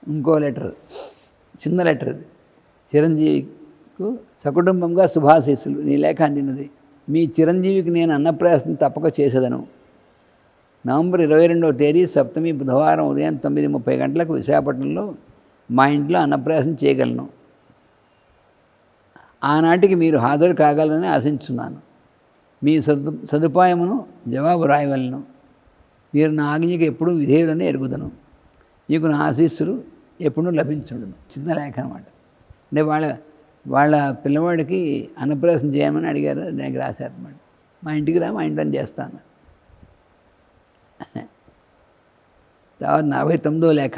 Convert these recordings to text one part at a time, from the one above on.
ఇంకో లెటర్, చిన్న లెటర్ ఇది. చిరంజీవికు సకుటుంబంగా శుభాశీస్సులు. నీ లేఖ అందినది. మీ చిరంజీవికి నేను అన్నప్రాసన తప్పక చేసేదను. నవంబర్ 22వ తేదీ సప్తమి బుధవారం ఉదయం 9:30 గంటలకు విశాఖపట్నంలో మా ఇంట్లో అన్నప్రాసన చేయగలను. ఆనాటికి మీరు హాజరు కాగలరని ఆశించున్నాను. మీ సదుపాయమును జవాబు రాయవలను. మీరు నా ఆజ్ఞకి ఎప్పుడూ విధేయులని ఎరుగుదను. మీకు నా ఆశీస్సులు ఎప్పుడూ లభించుండును. చిన్న లేఖ అనమాట. అంటే వాళ్ళ పిల్లవాడికి అన్నప్రాసన చేయమని అడిగారు, దానికి రాశారన్నమాట. మా ఇంటికి రా, మా ఇంట్లో చేస్తాను. తర్వాత 49వ లేఖ.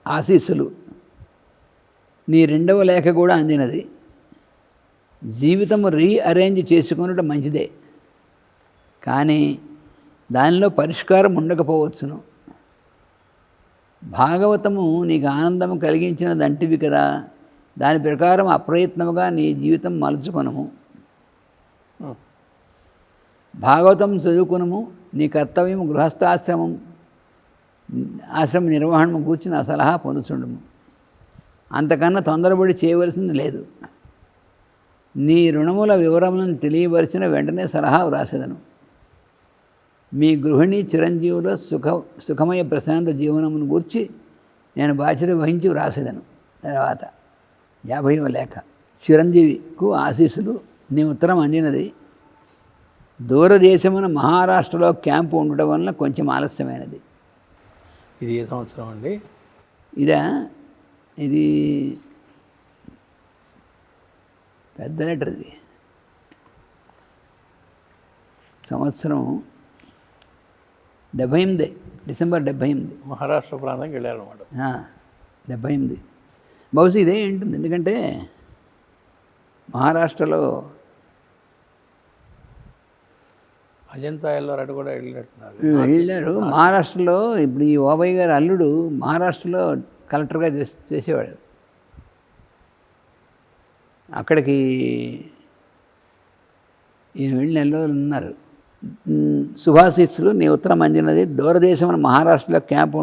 ఆశీస్సులు. నీ 2వ లేఖ కూడా అందినది. జీవితము రీఅరేంజ్ చేసుకున్నట్టు మంచిదే, కానీ దానిలో పరిష్కారం ఉండకపోవచ్చును. భాగవతము నీకు ఆనందము కలిగించినదంటివి కదా, దాని ప్రకారం అప్రయత్నముగా నీ జీవితం మలుచుకొనము. భాగవతం చదువుకునము. నీ కర్తవ్యము గృహస్థాశ్రమ నిర్వహణము కూర్చుని ఆ సలహా పొందుచుండము. అంతకన్నా తొందరపడి చేయవలసింది లేదు. నీ రుణముల వివరములను తెలియవలసిన వెంటనే సలహా వ్రాసేదను. మీ గృహిణి చిరంజీవుల సుఖమయ ప్రశాంత జీవనమును గూర్చి నేను బాధ్యత వహించి వ్రాసేదను. తర్వాత 50వ లేఖ. చిరంజీవికు ఆశీస్సులు. నీ ఉత్తరం అందినది. దూరదేశమున మహారాష్ట్రలో క్యాంపు ఉండటం వలన కొంచెం ఆలస్యమైనది. ఇది ఏ సంవత్సరం అండి? ఇది పెద్ద లెటర్. ఇది సంవత్సరం 78, డిసెంబర్ 78. మహారాష్ట్ర ప్రాంతానికి వెళ్ళారన్నమాట. 78 బహుశా ఇదే ఉంటుంది. ఎందుకంటే మహారాష్ట్రలో అజంతా ఎల్లోరటు కూడా వెళ్ళారు. మహారాష్ట్రలో ఇప్పుడు ఈ ఓబయ్య గారు అల్లుడు మహారాష్ట్రలో కలెక్టర్గా చేసేవాడు. అక్కడికి ఈయన వెళ్ళి నెల రోజులు ఉన్నారు. శుభాశీస్సులు. నీ ఉత్తరం అందినది. దూరదేశమైన మహారాష్ట్రలో క్యాంపున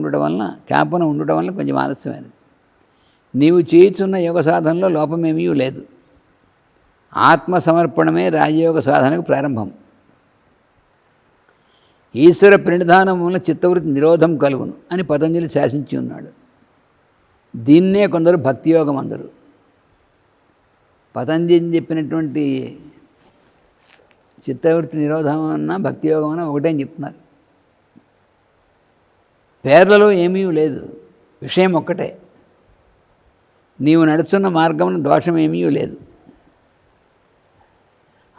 ఉండటం వలన కొంచెం ఆలస్యమైనది. నీవు చేయుచున్న యోగ సాధనలో లోపమేమీ లేదు. ఆత్మసమర్పణమే రాజయోగ సాధనకు ప్రారంభం. ఈశ్వర ప్రణిధానం వలన చిత్తవృత్తి నిరోధం కలుగును అని పతంజలి శాసించి ఉన్నాడు. దీన్నే కొందరు భక్తియోగం అందరు. పతంజలి చెప్పినటువంటి చిత్తవృత్తి నిరోధం అన్న భక్తియోగం అన్న ఒకటే అని చెప్తున్నారు. పేర్లలో ఏమీ లేదు, విషయం ఒక్కటే. నీవు నడుచున్న మార్గమున దోషమేమీ లేదు.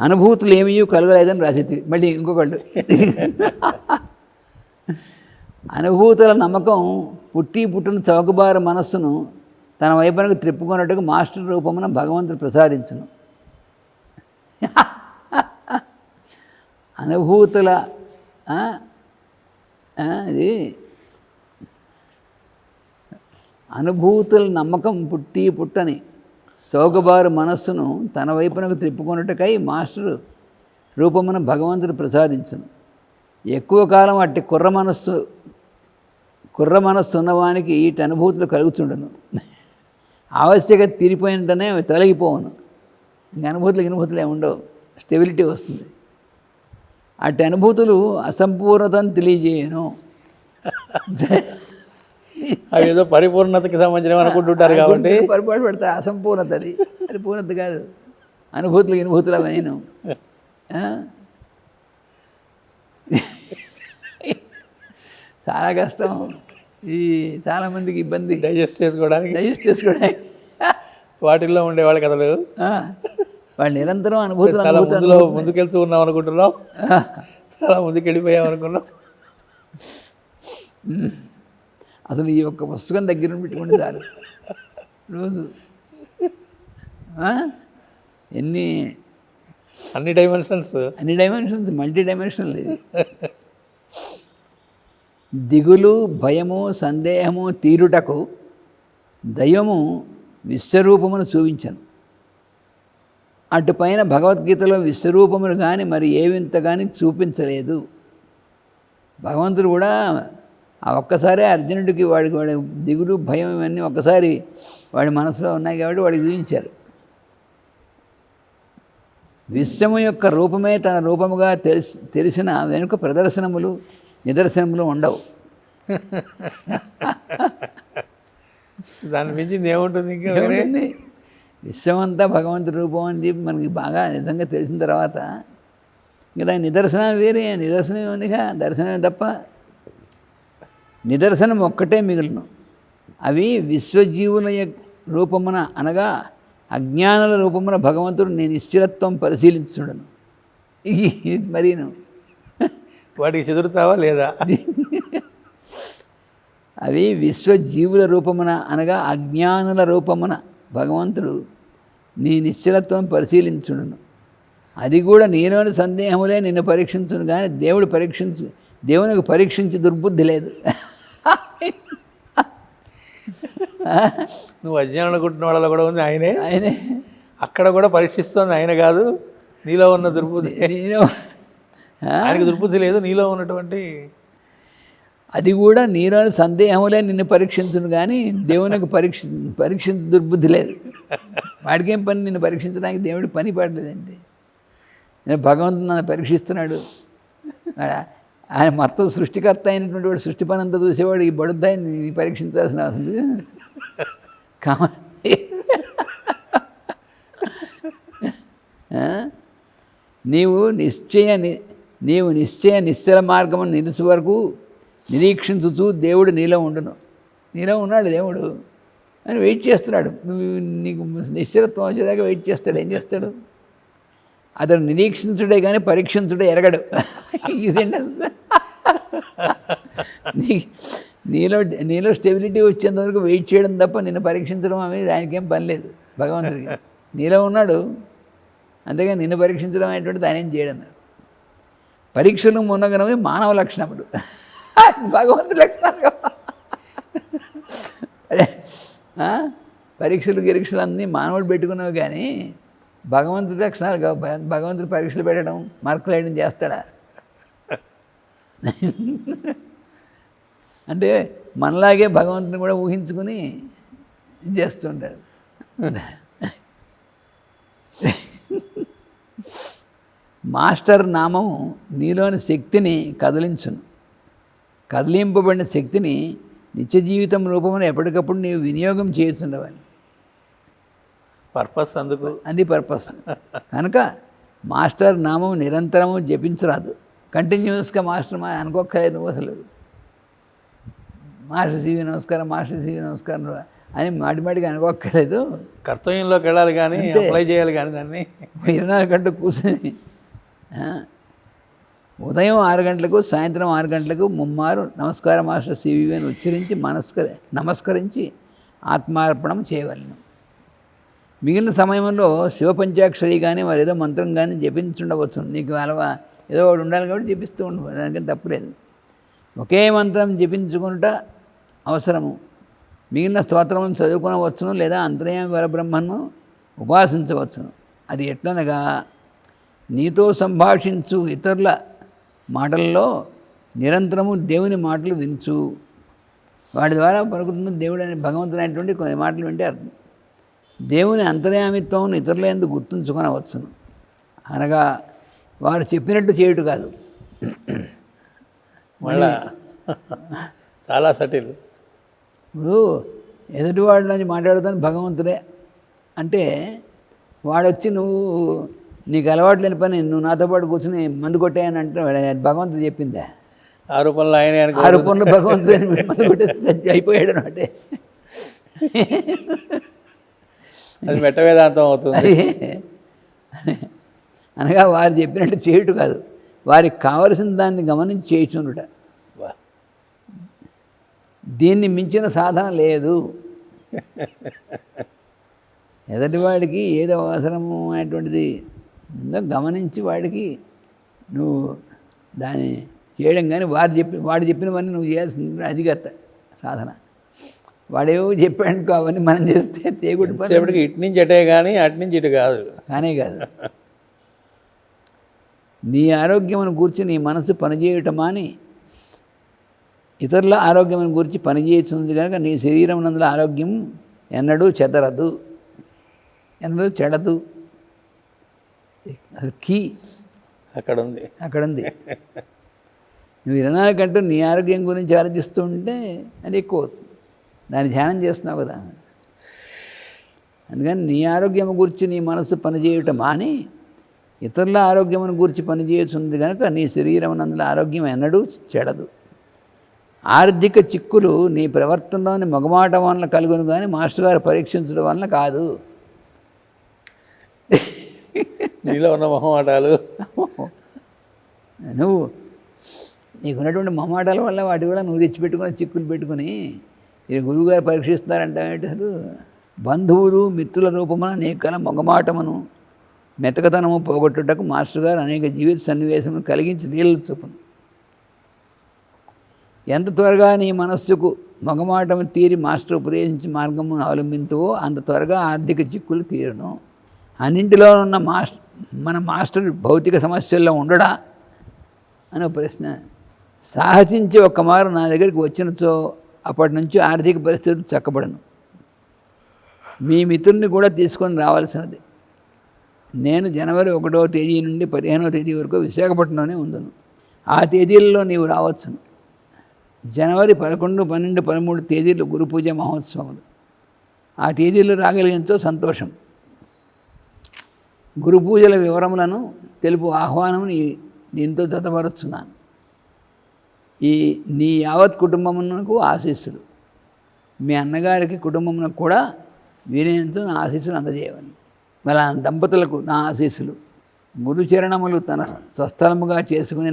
అనుభూతులు ఏమీ కలగలేదని రాసేది. మళ్ళీ ఇంకొకళ్ళు అనుభూతుల నమ్మకం పుట్టిన చౌకబారు మనస్సును తన వైపునకు త్రిప్పుకున్నట్టుగా మాస్టర్ రూపమున భగవంతుడు ప్రసాదించును. అనుభూతుల అనుభూతుల నమ్మకం పుట్టని చౌకబారు మనస్సును తన వైపునకు త్రిప్పుకున్నట్టుకై మాస్టర్ రూపమున భగవంతుడు ప్రసాదించును. ఎక్కువ కాలం అట్టి కుర్ర మనస్సు ఉన్నవానికి ఈటి అనుభూతులు కలుగుతుండను. ఆవశ్యకత తీరిపోయినట్టనే తొలగిపోవను. ఇంక అనుభూతులు ఏమి ఉండవు, స్టెబిలిటీ వస్తుంది. అట్టి అనుభూతులు అసంపూర్ణతను తెలియజేయను. అవి ఏదో పరిపూర్ణతకి సంబంధించిన అనుకుంటుంటారు కాబట్టి పొరపాటు పడతారు. అసంపూర్ణత అది పూర్ణత కాదు. అనుభూతులు నేను చాలా కష్టం. చాలామందికి ఇబ్బంది డైజెస్ట్ చేసుకోవడానికి వాటిల్లో ఉండేవాళ్ళకి అసలు వాళ్ళు నిరంతరం అనుభూతులు ముందుకెళ్తూ ఉన్నాం అనుకుంటున్నాం. చాలా ముందుకు వెళ్ళిపోయాం అనుకున్నాం. అసలు ఈ ఒక్క పుస్తకం దగ్గర పెట్టుకుంటే చాలు రోజు అన్ని డైమెన్షన్స్ మల్టీ డైమెన్షనల్ ఇది. దిగులు, భయము, సందేహము తీరుటకు దైవము విశ్వరూపమును చూపించను. అటుపైన భగవద్గీతలో విశ్వరూపమును కానీ మరి ఏ వింత కానీ చూపించలేదు. భగవంతుడు కూడా ఆ ఒక్కసారే అర్జునుడికి వాడి దిగులు, భయం ఇవన్నీ ఒక్కసారి వాడి మనసులో ఉన్నాయి కాబట్టి వాడికి చూపించారు. విశ్వము యొక్క రూపమే తన రూపముగా తెలిసిన వెనుక ప్రదర్శనములు, నిదర్శనములు ఉండవు. దాని మించింది ఏముంటుంది? ఇంకా విశ్వమంతా భగవంతుడి రూపం అని చెప్పి మనకి బాగా నిజంగా తెలిసిన తర్వాత ఇంకా దాని నిదర్శనం వేరే, నిదర్శనం ఏముందిగా, దర్శనమే తప్ప నిదర్శనం ఒక్కటే మిగులును. అవి విశ్వజీవుల రూపమున అనగా అజ్ఞానుల రూపమున భగవంతుడు నేను నిశ్చలత్వం పరిశీలించుడను. ఇది మరీను వాటికి చెదురుతావా లేదా? అవి విశ్వజీవుల రూపమున అనగా అజ్ఞానుల రూపమున భగవంతుడు నీ నిశ్చలత్వం పరిశీలించుడును. అది కూడా నీలోని సందేహములే నిన్ను పరీక్షించును కానీ దేవునికి పరీక్షించి దుర్బుద్ధి లేదు. నువ్వు అజ్ఞానం అనుకుంటున్న వాళ్ళలో కూడా ఉంది ఆయనే. అక్కడ కూడా పరీక్షిస్తోంది ఆయన కాదు, నీలో ఉన్న దుర్బుద్ధి. ఆయనకి దుర్బుద్ధి లేదు, నీలో ఉన్నటువంటి అది కూడా నీలోని సందేహములే నిన్ను పరీక్షించును కానీ దేవునికి పరీక్షించి దుర్బుద్ధి లేదు. వాడికేం పని నిన్ను పరీక్షించడానికి? దేవుడి పని పడలేదండి. నేను భగవంతుడు నన్ను పరీక్షిస్తున్నాడు. ఆయన మొత్తం సృష్టికర్త అయినటువంటి వాడు సృష్టి పని అంతా చూసేవాడు ఈ బడుద్దాయని పరీక్షించాల్సిన అవసరం కావాలి. నీవు నిశ్చల మార్గమును నిలుసు వరకు నిరీక్షించుచు దేవుడు నీలో ఉండును. నీలో ఉన్నాడు దేవుడు అని వెయిట్ చేస్తున్నాడు. నీకు నిశ్చలత్వం వచ్చేదాకా వెయిట్ చేస్తాడు. ఏం చేస్తాడు? అతను నిరీక్షించుడే కానీ పరీక్షించుడే ఎరగడు. ఈ సెంటెన్స్ నీలో స్టెబిలిటీ వచ్చేంత వరకు వెయిట్ చేయడం తప్ప నిన్ను పరీక్షించడం అనేది ఆయనకేం పని లేదు భగవంతుడికి. నీలో ఉన్నాడు, అంతేగా నిన్ను పరీక్షించడం అనేటువంటిది ఆయన ఏం చేయడం. పరీక్షలు మునగనవి మానవ లక్షణములు, భగవంతుడి లక్షణాలు. పరీక్షలు గిరీక్షలు అన్నీ మానవుడు పెట్టుకున్నవి కానీ భగవంతుడి లక్షణాలు కావు. భగవంతుడు పరీక్షలు పెట్టడం, మార్కులు వేయడం చేస్తాడా? అంటే మనలాగే భగవంతుని కూడా ఊహించుకుని చేస్తుంటాడు. మాస్టర్ నామము నీలోని శక్తిని కదిలించును. కదిలింపబడిన శక్తిని నిత్య జీవితం రూపమున ఎప్పటికప్పుడు నీవు వినియోగం చేస్తుండవాలి. పర్పస్ అందుకు అది పర్పస్. కనుక మాస్టర్ నామం నిరంతరము జపించరాదు. కంటిన్యూస్గా మాస్టర్ అనుకోక్కలేదు నువ్వు. అసలు మాస్టర్ సివి నమస్కారం, మాస్టర్ సివి నమస్కారం అని మాటిమాటికి అనుకోక్కర్లేదు. కర్తవ్యంలోకి వెళ్ళాలి కానీ అప్లై చేయాలి కానీ దాన్ని 24 గంటలు కూర్చొని ఉదయం 6 గంటలకు సాయంత్రం 6 గంటలకు ముమ్మారు నమస్కారం మాస్టర్ సివి అని ఉచ్చరించి నమస్కరించి ఆత్మార్పణం చేయవలను. మిగిలిన సమయంలో శివపంచాక్షరి కానీ మరి ఏదో మంత్రం కానీ జపించుండవచ్చు. నీకు ఏదో ఒకటి ఉండాలి కాబట్టి జపిస్తూ ఉండవు, దానికని తప్పులేదు. ఒకే మంత్రం జపించుకుంట అవసరము. మిగిలిన స్తోత్రములను చదువుకునవచ్చును లేదా అంతర్యామి పరబ్రహ్మను ఉపాసించవచ్చును. అది ఎట్లనగా నీతో సంభాషించు ఇతరుల మాటల్లో నిరంతరము దేవుని మాటలు వినుచు. వాడి ద్వారా పలుకుతున్న దేవుడు అని భగవంతుడు అనేటువంటి కొన్ని మాటలు వింటే అర్థం. దేవుని అంతర్యామిత్వం ఇతరుల ఎందుకు గుర్తుంచుకొనవచ్చును. అనగా వారు చెప్పినట్టు చేయుట కాదు. మళ్ళా చాలా సటిల్. ఇప్పుడు ఎదుటివాడి నుంచి మాట్లాడుతాను భగవంతుడే అంటే వాడొచ్చి నీకు అలవాటు లేని పని నువ్వు నాతో పాటు కూర్చొని మందు కొట్టాయని అంటే భగవంతుడు చెప్పిందా? 6 పనులు ఆయనే, 6 పనులు భగవంతుడు మందు కొట్టేస్తే అయిపోయాడు అంటే అది మెట్టవేదాంతం అవుతుంది. అనగా వారు చెప్పినట్టు చేయుట కాదు. వారికి కావలసిన దాన్ని గమనించి చేయుచుండుట. దీన్ని మించిన సాధన లేదు. ఎదటివాడికి ఏదో అవసరము అనేటువంటిది గమనించి వాడికి నువ్వు దాన్ని చేయడం, కానీ వాడు చెప్పినవన్నీ నువ్వు చేయాల్సింది అధిగత సాధన. వాడేవో చెప్పాడుకో అవన్నీ మనం చేస్తే చేయకూడదు. ఇటు నుంచి అటే కానీ అటు నుంచి ఇటు కాదు, కానే కాదు. నీ ఆరోగ్యమును గూర్చి నీ మనసు పనిచేయటమాని ఇతరుల ఆరోగ్యమును గురించి పనిచేస్తుంది కనుక నీ శరీరం నందుల ఆరోగ్యం ఎన్నడూ చెదరదు, ఎన్నడూ చెడదు. అది కీ అక్కడ ఉంది. నువ్వు 24 గంటలు నీ ఆరోగ్యం గురించి ఆలోచిస్తూ ఉంటే అది ఎక్కువ అవుతుంది. దాన్ని ధ్యానం చేస్తున్నావు కదా. అందుకని నీ ఆరోగ్యం గురించి నీ మనసు పనిచేయటం మాని ఇతరుల ఆరోగ్యమును గురించి పనిచేస్తుంది కనుక నీ శరీరం నందుల ఆరోగ్యం ఎన్నడూ చెడదు. ఆర్థిక చిక్కులు నీ ప్రవర్తనలోని మగమాట వలన కలుగును కానీ మాస్టర్ గారు పరీక్షించడం వలన కాదు. నీలో ఉన్న మొహమాటాలు, నువ్వు నీకున్నటువంటి మొహమాటాల వల్ల వాటి వల్ల నువ్వు తెచ్చిపెట్టుకుని చిక్కులు పెట్టుకుని ఇది గురువుగారు పరీక్షిస్తున్నారంటే అసలు బంధువులు మిత్రుల రూపమున నీ కల మొగమాటమును మెతకతనము పోగొట్టుటకు మాస్టర్ గారు అనేక జీవిత సన్నివేశమును కలిగించి నీళ్ళు చూపును. ఎంత త్వరగా నీ మనస్సుకు మొగమాటము తీరి మాస్టర్ ఉపదేశించి మార్గమును అవలంబింతువో అంత త్వరగా ఆర్థిక చిక్కులు తీరును. అన్నింటిలో ఉన్న మన మాస్టర్ భౌతిక సమస్యల్లో ఉండడా అని ఒక ప్రశ్న. సాహసించి ఒక్కమారు నా దగ్గరికి వచ్చినచో అప్పటి నుంచి ఆర్థిక పరిస్థితులు చక్కబడను. మీ మిత్రుల్ని కూడా తీసుకొని రావాల్సినది. నేను జనవరి 1వ తేదీ నుండి 15వ తేదీ వరకు విశాఖపట్నంలోనే ఉందను. ఆ తేదీలలో నీవు రావచ్చును. జనవరి 11, 12, 13 తేదీలు గురు పూజ మహోత్సవాలు. ఆ తేదీలు రాగలిగినంతో సంతోషం. గురు పూజల వివరములను తెలుపు ఆహ్వానం దీంతో జతపరుచున్నాను. నీ యావత్ కుటుంబమునకు ఆశీస్సులు. మీ అన్నగారికి కుటుంబమునకు కూడా వీరేంతో నా ఆశీస్సులు అందజేయవని. మళ్ళా దంపతులకు నా ఆశీస్సులు. గురుచరణములు తన స్వస్థలముగా చేసుకుని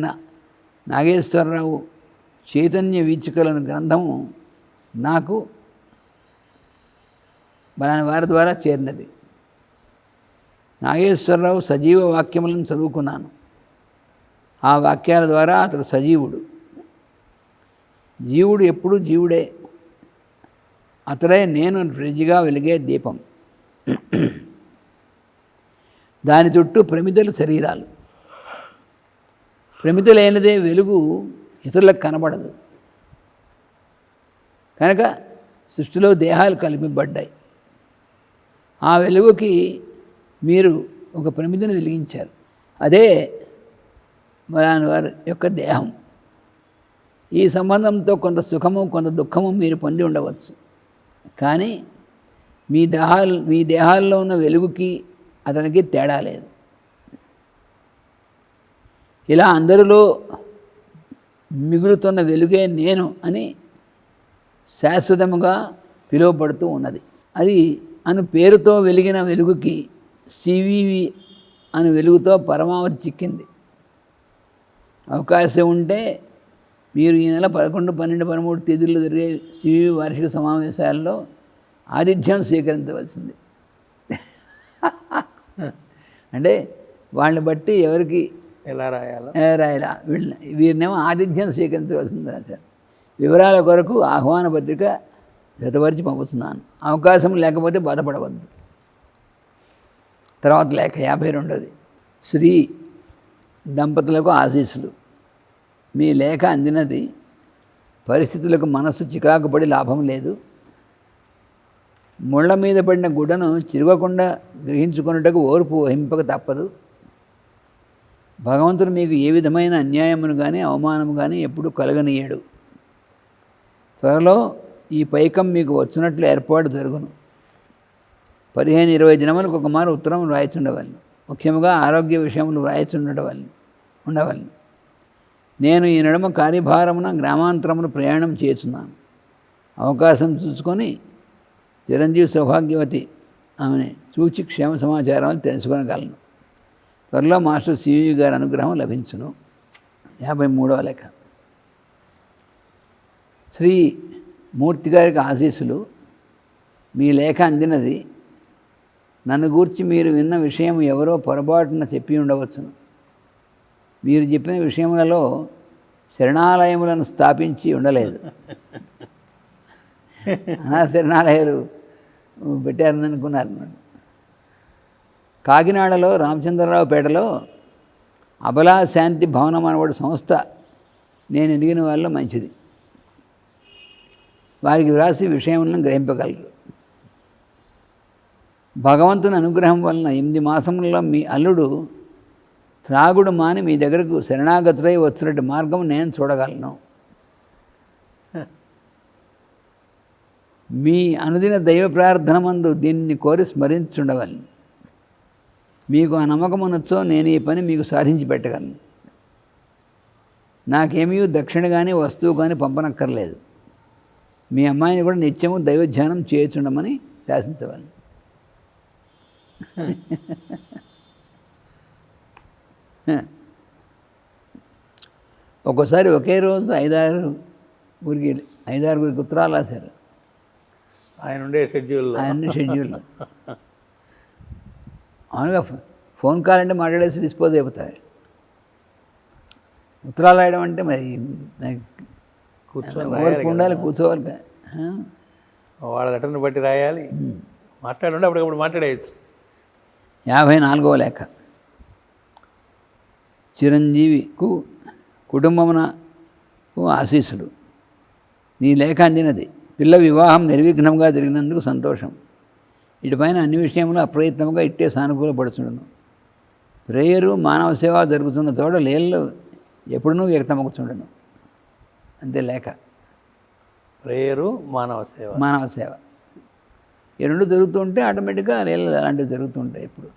నాగేశ్వరరావు చైతన్య వీచికలను గ్రంథము నాకు వారి ద్వారా చేరినది. నాగేశ్వరరావు సజీవ వాక్యములను చదువుకున్నాను. ఆ వాక్యాల ద్వారా అతడు సజీవుడు. జీవుడు ఎప్పుడూ జీవుడే. అతడే నేను ప్రజిగా వెలిగే దీపం. దాని చుట్టూ ప్రమిదలు శరీరాలు. ప్రమిద లేనిదే వెలుగు ఇతరులకు కనబడదు. కనుక సృష్టిలో దేహాలు కలిపబడ్డాయి. ఆ వెలుగుకి మీరు ఒక ప్రమిదను వెలిగించారు. అదే మలాని వారి యొక్క దేహం. ఈ సంబంధంతో కొంత సుఖము కొంత దుఃఖము మీరు పొంది ఉండవచ్చు. కానీ మీ దేహాల్లో ఉన్న వెలుగుకి అతనికి తేడా లేదు. ఇలా అందరిలో మిగులుతున్న వెలుగే నేను అని శాశ్వతముగా పిలువబడుతూ ఉన్నది. అది అను పేరుతో వెలిగిన వెలుగుకి సివివి అను వెలుగుతో పరమావధి చిక్కింది. అవకాశం ఉంటే మీరు ఈ నెల 11, 12, 13 తేదీల్లో జరిగే సివివి వార్షిక సమావేశాల్లో ఆతిథ్యం స్వీకరించవలసింది. అంటే వాళ్ళని బట్టి ఎవరికి ఎలా రాయాలా వీరినేమో ఆతిథ్యం స్వీకరించవలసింది రాశారు. వివరాల కొరకు ఆహ్వాన పత్రిక జతపరిచి పంపుతున్నాను. అవకాశం లేకపోతే బాధపడవద్దు. తర్వాత లేఖ 52ది. శ్రీ దంపతులకు ఆశీస్సులు. మీ లేఖ అందినది. పరిస్థితులకు మనస్సు చికాకు పడి లాభం లేదు. ముళ్ళ మీద పడిన గుడ్డను చిరగకుండా గ్రహించుకున్నట్టుకు ఓర్పు వహింపక తప్పదు. భగవంతుడు మీకు ఏ విధమైన అన్యాయమును కానీ అవమానము కానీ ఎప్పుడూ కలగనీయడు. త్వరలో ఈ పైకం మీకు వచ్చినట్లు ఏర్పాటు జరుగును. 15-20 దినములకు ఒక మారు ఉత్తరం వ్రాయిచుండవలను. ముఖ్యముగా ఆరోగ్య విషయములు ఉండవలను. నేను ఈ నడుమ కార్యభారమున గ్రామాంతరమును ప్రయాణం చేస్తున్నాను. అవకాశం చూసుకొని చిరంజీవి సౌభాగ్యవతి ఆమెను చూచి క్షేమ సమాచారం తెలుసుకొనగలను. త్వరలో మాస్టర్ సివి గారి అనుగ్రహం లభించును. 53వ లేఖ. శ్రీ మూర్తి గారికి ఆశీస్సులు. మీ లేఖ అందినది. నన్ను గూర్చి మీరు విన్న విషయం ఎవరో పొరపాటున చెప్పి ఉండవచ్చును. మీరు చెప్పిన విషయములలో శరణాలయములను స్థాపించి ఉండలేదు. శరణాలయాలు పెట్టారని అనుకున్నారు. కాకినాడలో రామచంద్రరావుపేటలో అబలా శాంతి భవనం అనేవాడు సంస్థ నేను ఎదిగిన వాళ్ళు మంచిది. వారికి వ్రాసి విషయములను గ్రహింపగలరు. భగవంతుని అనుగ్రహం వలన 8 మాసములలో మీ అల్లుడు త్రాగుడు మాని మీ దగ్గరకు శరణాగతుడై వచ్చినట్టు మార్గం నేను చూడగలను. మీ అనుదిన దైవ ప్రార్థన మందు దీన్ని కోరి స్మరించుండవలను. మీకు ఆ నమ్మకం ఉన్నచో నేను ఈ పని మీకు సాధించి పెట్టగలను. నాకేమీ దక్షిణ కానీ వస్తువు కానీ పంపనక్కర్లేదు. మీ అమ్మాయిని కూడా నిత్యము దైవధ్యానం చేయుచుండమని శాసించవాలి. ఒక్కోసారి ఒకే రోజు 5-6 ఉత్తరాలు రాశారు. ఆయన ఉండే షెడ్యూల్ అవునుగా ఫోన్ కాల్ అంటే మాట్లాడేసి డిస్పోజ్ అయిపోతాయి. ఉత్తరాలు రాయడం అంటే మరి ఉండాలి, కూర్చోవాలి. వాళ్ళ లెటర్ని బట్టి రాయాలి. మాట్లాడుంటే అప్పటికప్పుడు మాట్లాడేయచ్చు. 54వ లేఖ. చిరంజీవికు కుటుంబమునకు ఆశీస్సులు. నీ లేఖ అందినది. పిల్ల వివాహం నిర్విఘ్నంగా జరిగినందుకు సంతోషం. ఇటుపైన అన్ని విషయంలో అప్రయత్నంగా ఇట్టే సానుకూలపడుచుండును. ప్రేయరు మానవ సేవ జరుగుతున్న చోట లీలలు ఎప్పుడూ వ్యక్తమవుతుండను. అంతే లేఖ. ప్రేయరు మానవ సేవ ఈ రెండు జరుగుతుంటే ఆటోమేటిక్గా లీలలు అలాంటివి జరుగుతుంటాయి ఇప్పుడు.